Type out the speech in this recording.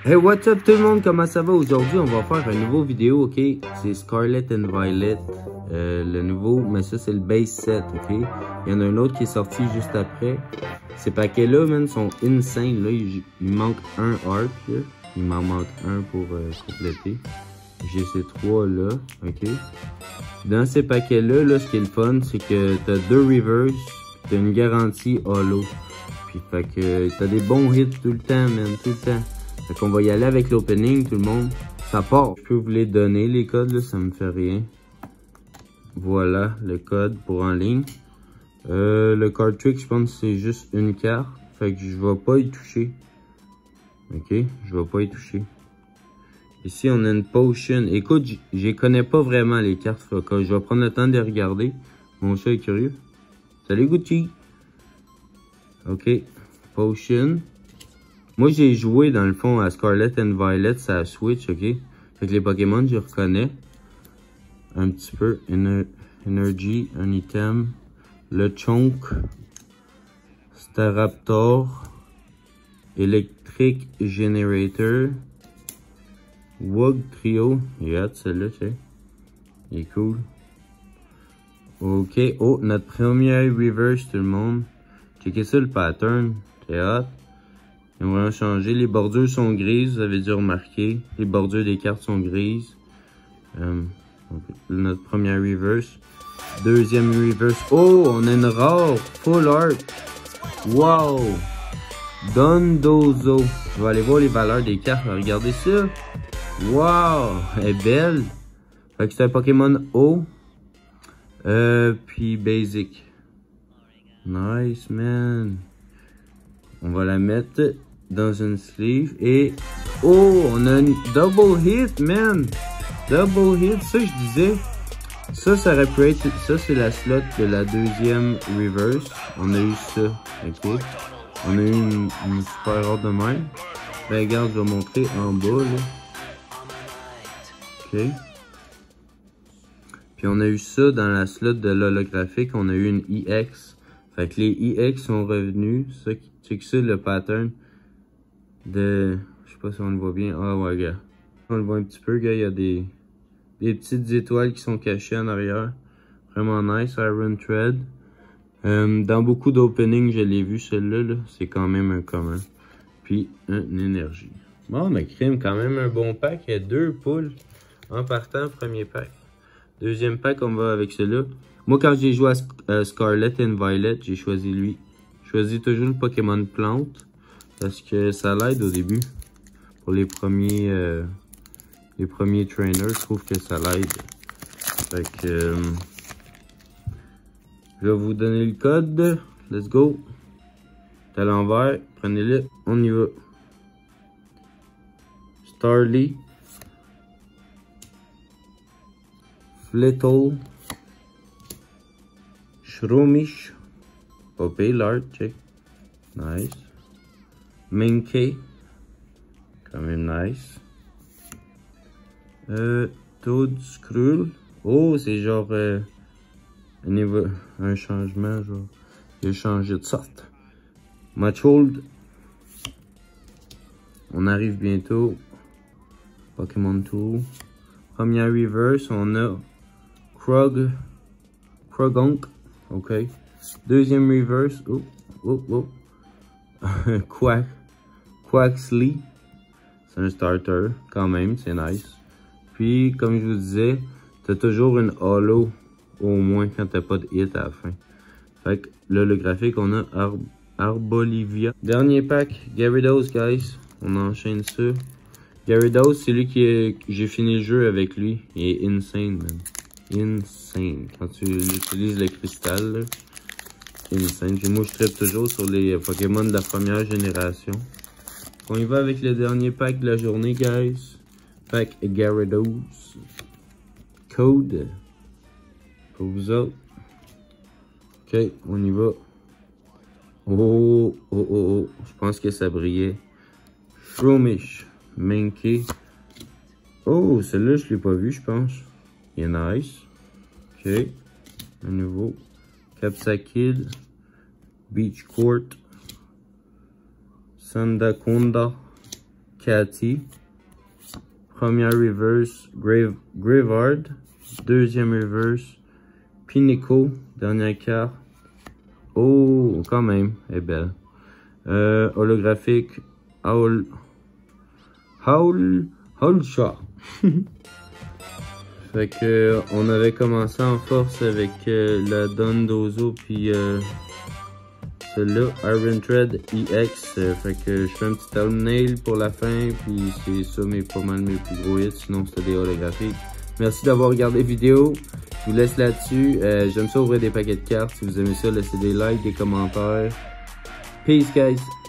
Hey, what's up tout le monde, comment ça va? Aujourd'hui, on va faire une nouvelle vidéo, ok? C'est Scarlet and Violet, le nouveau, mais ça c'est le base set, ok? Il y en a un autre qui est sorti juste après. Ces paquets-là, man, sont insane, là. Il manque un arc, là. Il m'en manque un pour compléter. J'ai ces trois-là, ok? Dans ces paquets-là, là, ce qui est le fun, c'est que t'as 2 reverse, t'as une garantie holo. Puis fait que t'as des bons hits tout le temps, man, tout le temps. Fait qu'on va y aller avec l'opening, tout le monde. Ça part. Je peux vous les donner, les codes, là, ça me fait rien. Voilà, le code pour en ligne. Le card trick, je pense que c'est juste une carte. Fait que je vais pas y toucher. Ok, je vais pas y toucher. Ici, on a une potion. Écoute, je connais pas vraiment les cartes. Fait que je vais prendre le temps de les regarder. Mon chat est curieux. Salut Gucci. Ok, potion. Moi, j'ai joué, dans le fond, à Scarlet and Violet, ça a Switch, ok? Fait que les Pokémon, je reconnais. Un petit peu. Energy, un item. Le Chonk. Staraptor. Electric Generator. Wug Trio. Regarde, celle-là, tu sais. Il est cool. Ok. Oh, notre premier reverse, tout le monde. Checkez ça, le pattern. C'est hot. Ils ont vraiment changé. Les bordures sont grises, vous avez dû remarquer. Les bordures des cartes sont grises. Notre première reverse. Deuxième reverse. Oh, on a une rare. Full art. Wow. Dondozo. Je vais aller voir les valeurs des cartes. Regardez ça. Wow. Elle est belle. Fait que c'est un Pokémon O. Puis basic. Nice, man. On va la mettre dans une sleeve et oh, on a une double hit, man. Double hit, ça je disais. Ça aurait pu être, ça c'est la slot de la deuxième reverse. On a eu ça, ok. On a eu une super rare de même. Ben regarde, je vais montrer en bas là. Ok. Puis on a eu ça dans la slot de l'holographique. On a eu une EX. Fait que les EX sont revenus. Ça, check ça, le pattern de... Je sais pas si on le voit bien. Ah ouais, gars. On le voit un petit peu, gars. Il y a des petites étoiles qui sont cachées en arrière. Vraiment nice. Iron Thread. Dans beaucoup d'openings, je l'ai vu, celui-là. Là. C'est quand même un commun. Puis, une énergie. Bon, mais crime, quand même un bon pack. Il y a 2 poules en partant, premier pack. Deuxième pack, on va avec celui-là. Moi, quand j'ai joué à Scarlet and Violet, j'ai choisi lui. Je choisis toujours le Pokémon Plante. Parce que ça l'aide au début. Pour les premiers trainers, je trouve que ça l'aide. Fait que... je vais vous donner le code. Let's go. C'est à l'envers. Prenez-le. On y va. Starly. Flittle. Shroomish. Popé, l'art, check. Nice. Minkey. Quand même nice. Toad Skrull. Oh, c'est genre un changement, genre. Il a changé de sorte. Machold. On arrive bientôt. Pokémon Tool. Première reverse, on a Krogonk. Ok. Deuxième reverse. Oh, oh, oh. Quaxly. C'est un starter, quand même, c'est nice. Puis, comme je vous disais, t'as toujours une holo, au moins, quand t'as pas de hit à la fin. Fait que là, le graphique, on a Arbolivia. Dernier pack, Gyarados, guys. On enchaîne ça. Gyarados, c'est lui qui j'ai fini le jeu avec lui. Il est insane, man. Insane. Quand tu utilises le cristal, là. Insane. Puis moi, je trippe toujours sur les Pokémon de la première génération. On y va avec le dernier pack de la journée, guys. Pack Gyarados. Code. Pour vous autres. Ok, on y va. Oh, oh, oh, oh. Je pense que ça brillait. Shroomish. Minkey. Oh, celle-là, je l'ai pas vu, je pense. Il est nice. Ok. Un nouveau. Capsakid. Beach Court. Sandaconda. Cathy. Première reverse, Graveyard. Deuxième reverse, Pinnacle. Dernière carte. Oh, quand même, elle est belle. Holographique, Howlshot. Fait que on avait commencé en force avec la Dondozo puis celle-là, Iron Thread EX. Fait que je fais un petit thumbnail pour la fin, puis c'est ça pas mal mes plus gros hits, sinon c'était des holographiques. Merci d'avoir regardé la vidéo. Je vous laisse là-dessus. J'aime ça ouvrir des paquets de cartes. Si vous aimez ça, laissez des likes, des commentaires. Peace guys!